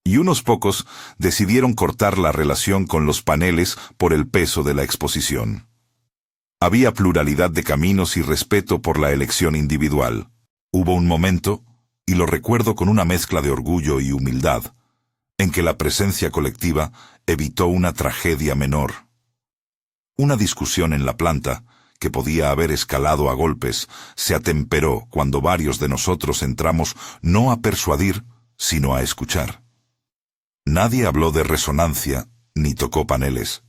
y unos pocos decidieron cortar la relación con los paneles por el peso de la exposición. Había pluralidad de caminos y respeto por la elección individual. Hubo un momento, y lo recuerdo con una mezcla de orgullo y humildad, en que la presencia colectiva evitó una tragedia menor. Una discusión en la planta, que podía haber escalado a golpes, se atemperó cuando varios de nosotros entramos no a persuadir, sino a escuchar. Nadie habló de resonancia, ni tocó paneles.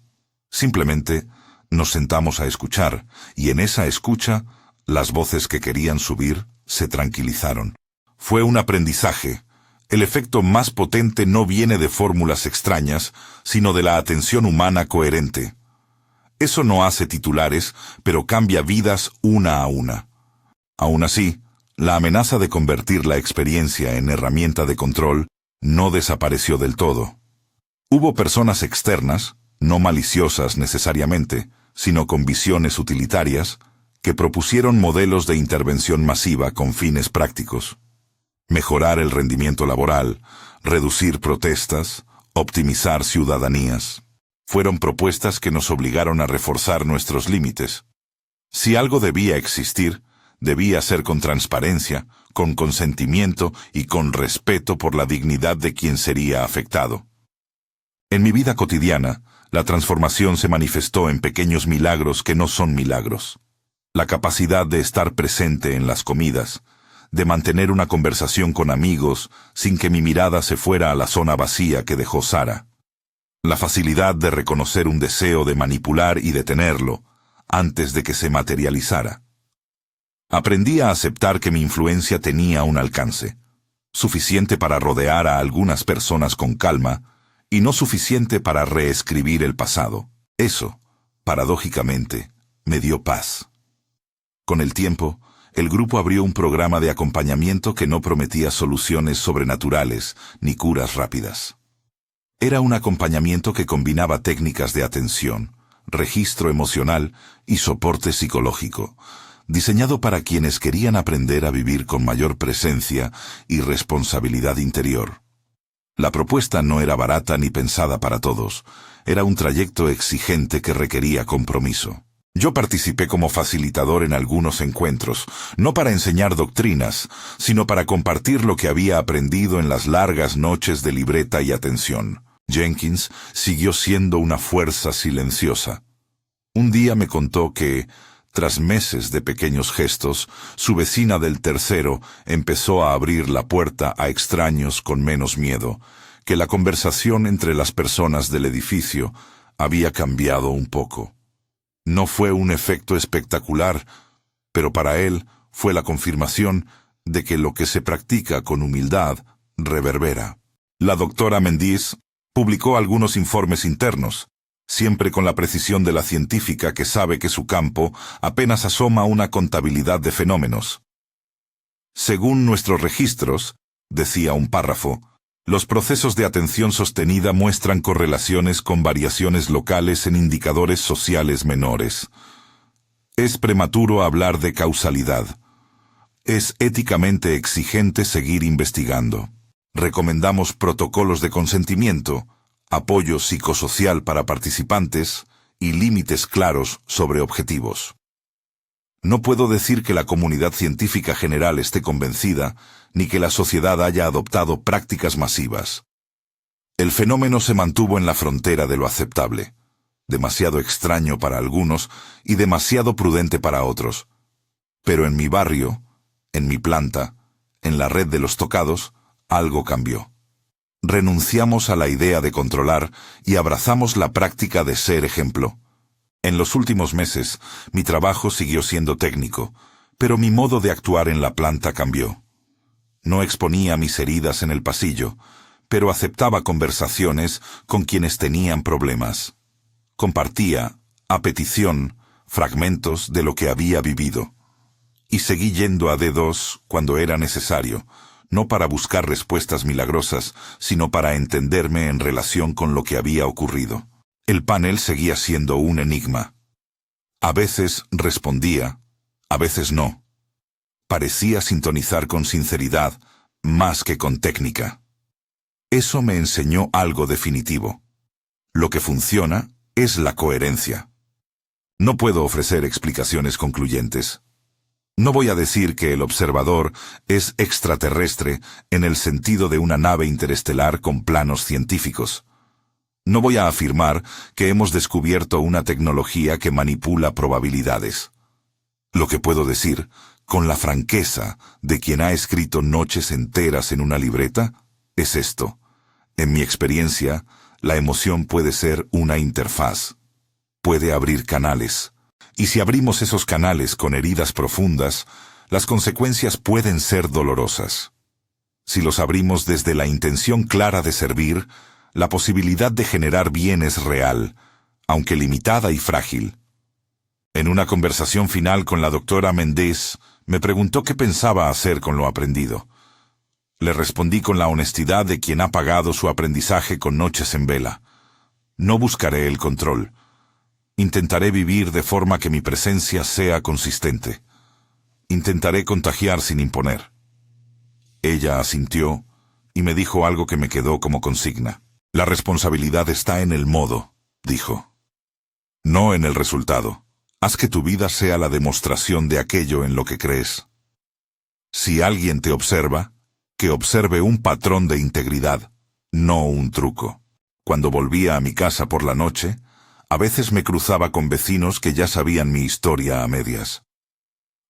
Simplemente nos sentamos a escuchar, y en esa escucha, las voces que querían subir se tranquilizaron. Fue un aprendizaje. El efecto más potente no viene de fórmulas extrañas, sino de la atención humana coherente. Eso no hace titulares, pero cambia vidas una a una. Aún así, la amenaza de convertir la experiencia en herramienta de control no desapareció del todo. Hubo personas externas, no maliciosas necesariamente, sino con visiones utilitarias, que propusieron modelos de intervención masiva con fines prácticos. Mejorar el rendimiento laboral, reducir protestas, optimizar ciudadanías. Fueron propuestas que nos obligaron a reforzar nuestros límites. Si algo debía existir, debía ser con transparencia, con consentimiento y con respeto por la dignidad de quien sería afectado. En mi vida cotidiana, la transformación se manifestó en pequeños milagros que no son milagros. La capacidad de estar presente en las comidas, de mantener una conversación con amigos sin que mi mirada se fuera a la zona vacía que dejó Sara. La facilidad de reconocer un deseo de manipular y detenerlo antes de que se materializara. Aprendí a aceptar que mi influencia tenía un alcance, suficiente para rodear a algunas personas con calma y no suficiente para reescribir el pasado. Eso, paradójicamente, me dio paz. Con el tiempo, el grupo abrió un programa de acompañamiento que no prometía soluciones sobrenaturales ni curas rápidas. Era un acompañamiento que combinaba técnicas de atención, registro emocional y soporte psicológico, diseñado para quienes querían aprender a vivir con mayor presencia y responsabilidad interior. La propuesta no era barata ni pensada para todos, era un trayecto exigente que requería compromiso. Yo participé como facilitador en algunos encuentros, no para enseñar doctrinas, sino para compartir lo que había aprendido en las largas noches de libreta y atención. Jenkins siguió siendo una fuerza silenciosa. Un día me contó que, tras meses de pequeños gestos, su vecina del tercero empezó a abrir la puerta a extraños con menos miedo, que la conversación entre las personas del edificio había cambiado un poco. No fue un efecto espectacular, pero para él fue la confirmación de que lo que se practica con humildad reverbera. La doctora Mendiz publicó algunos informes internos, siempre con la precisión de la científica que sabe que su campo apenas asoma una contabilidad de fenómenos. Según nuestros registros, decía un párrafo, los procesos de atención sostenida muestran correlaciones con variaciones locales en indicadores sociales menores. Es prematuro hablar de causalidad. Es éticamente exigente seguir investigando. Recomendamos protocolos de consentimiento, apoyo psicosocial para participantes y límites claros sobre objetivos. No puedo decir que la comunidad científica general esté convencida, ni que la sociedad haya adoptado prácticas masivas. El fenómeno se mantuvo en la frontera de lo aceptable, demasiado extraño para algunos y demasiado prudente para otros. Pero en mi barrio, en mi planta, en la red de los tocados, algo cambió. Renunciamos a la idea de controlar y abrazamos la práctica de ser ejemplo. En los últimos meses, mi trabajo siguió siendo técnico, pero mi modo de actuar en la planta cambió. No exponía mis heridas en el pasillo, pero aceptaba conversaciones con quienes tenían problemas. Compartía, a petición, fragmentos de lo que había vivido. Y seguí yendo a D2 cuando era necesario, no para buscar respuestas milagrosas, sino para entenderme en relación con lo que había ocurrido. El panel seguía siendo un enigma. A veces respondía, a veces no. Parecía sintonizar con sinceridad, más que con técnica. Eso me enseñó algo definitivo. Lo que funciona es la coherencia. No puedo ofrecer explicaciones concluyentes. No voy a decir que el observador es extraterrestre en el sentido de una nave interestelar con planos científicos. No voy a afirmar que hemos descubierto una tecnología que manipula probabilidades. Lo que puedo decir, con la franqueza de quien ha escrito noches enteras en una libreta, es esto. En mi experiencia, la emoción puede ser una interfaz. Puede abrir canales. Y si abrimos esos canales con heridas profundas, las consecuencias pueden ser dolorosas. Si los abrimos desde la intención clara de servir, la posibilidad de generar bien es real, aunque limitada y frágil. En una conversación final con la doctora Mendiz, me preguntó qué pensaba hacer con lo aprendido. Le respondí con la honestidad de quien ha pagado su aprendizaje con noches en vela. No buscaré el control. Intentaré vivir de forma que mi presencia sea consistente. Intentaré contagiar sin imponer. Ella asintió y me dijo algo que me quedó como consigna. La responsabilidad está en el modo, dijo. No en el resultado. Haz que tu vida sea la demostración de aquello en lo que crees. Si alguien te observa, que observe un patrón de integridad, no un truco. Cuando volvía a mi casa por la noche, a veces me cruzaba con vecinos que ya sabían mi historia a medias.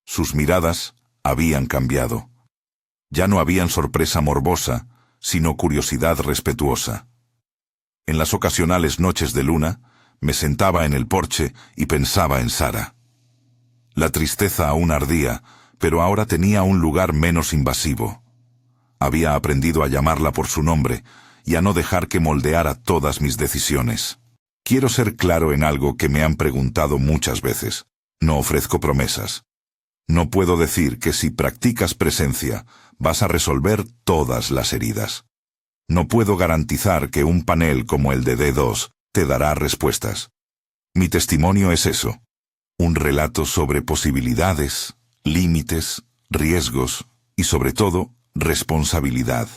Sus miradas habían cambiado. Ya no habían sorpresa morbosa, sino curiosidad respetuosa. En las ocasionales noches de luna, me sentaba en el porche y pensaba en Sara. La tristeza aún ardía, pero ahora tenía un lugar menos invasivo. Había aprendido a llamarla por su nombre y a no dejar que moldeara todas mis decisiones. Quiero ser claro en algo que me han preguntado muchas veces. No ofrezco promesas. No puedo decir que si practicas presencia vas a resolver todas las heridas. No puedo garantizar que un panel como el de D2 te dará respuestas. Mi testimonio es eso, un relato sobre posibilidades, límites, riesgos y sobre todo, responsabilidad.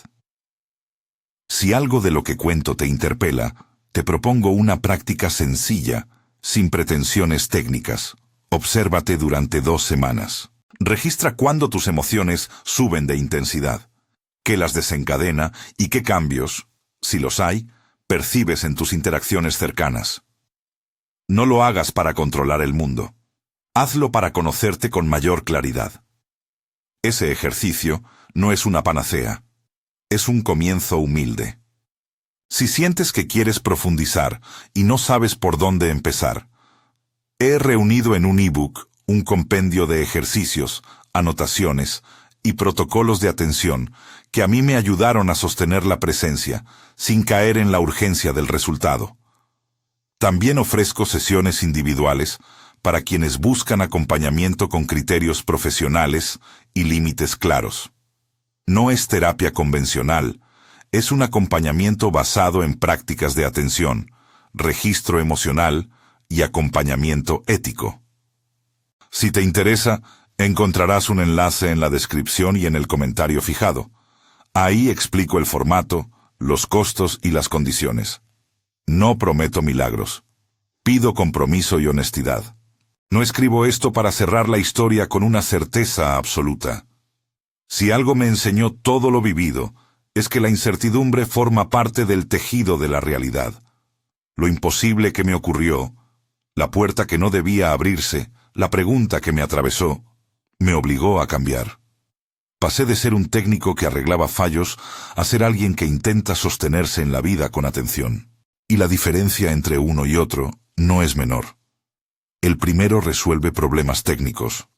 Si algo de lo que cuento te interpela, te propongo una práctica sencilla, sin pretensiones técnicas. Obsérvate durante 2 semanas. Registra cuándo tus emociones suben de intensidad, qué las desencadena y qué cambios, si los hay, percibes en tus interacciones cercanas. No lo hagas para controlar el mundo. Hazlo para conocerte con mayor claridad. Ese ejercicio no es una panacea. Es un comienzo humilde. Si sientes que quieres profundizar y no sabes por dónde empezar, he reunido en un ebook un compendio de ejercicios, anotaciones y protocolos de atención que a mí me ayudaron a sostener la presencia sin caer en la urgencia del resultado. También ofrezco sesiones individuales para quienes buscan acompañamiento con criterios profesionales y límites claros. No es terapia convencional, es un acompañamiento basado en prácticas de atención, registro emocional y acompañamiento ético. Si te interesa, encontrarás un enlace en la descripción y en el comentario fijado. Ahí explico el formato, los costos y las condiciones. No prometo milagros. Pido compromiso y honestidad. No escribo esto para cerrar la historia con una certeza absoluta. Si algo me enseñó todo lo vivido, es que la incertidumbre forma parte del tejido de la realidad. Lo imposible que me ocurrió, la puerta que no debía abrirse, la pregunta que me atravesó, me obligó a cambiar. Pasé de ser un técnico que arreglaba fallos a ser alguien que intenta sostenerse en la vida con atención. Y la diferencia entre uno y otro no es menor. El primero resuelve problemas técnicos.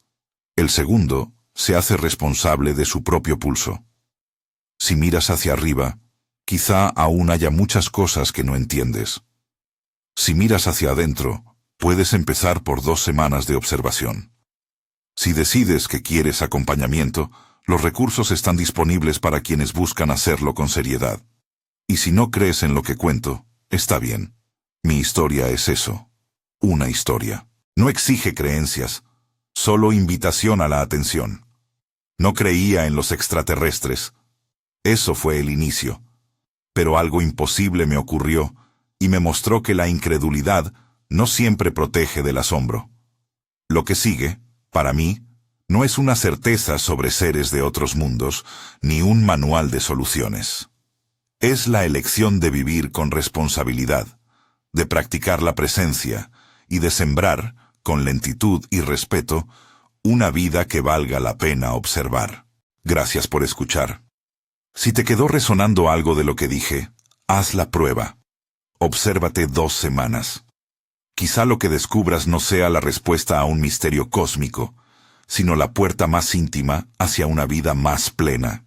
El segundo se hace responsable de su propio pulso. Si miras hacia arriba, quizá aún haya muchas cosas que no entiendes. Si miras hacia adentro, puedes empezar por 2 semanas de observación. Si decides que quieres acompañamiento, los recursos están disponibles para quienes buscan hacerlo con seriedad. Y si no crees en lo que cuento, está bien. Mi historia es eso. Una historia. No exige creencias, solo invitación a la atención. No creía en los extraterrestres. Eso fue el inicio. Pero algo imposible me ocurrió y me mostró que la incredulidad no siempre protege del asombro. Lo que sigue, para mí, no es una certeza sobre seres de otros mundos, ni un manual de soluciones. Es la elección de vivir con responsabilidad, de practicar la presencia y de sembrar, con lentitud y respeto, una vida que valga la pena observar. Gracias por escuchar. Si te quedó resonando algo de lo que dije, haz la prueba. Obsérvate 2 semanas. Quizá lo que descubras no sea la respuesta a un misterio cósmico, sino la puerta más íntima hacia una vida más plena.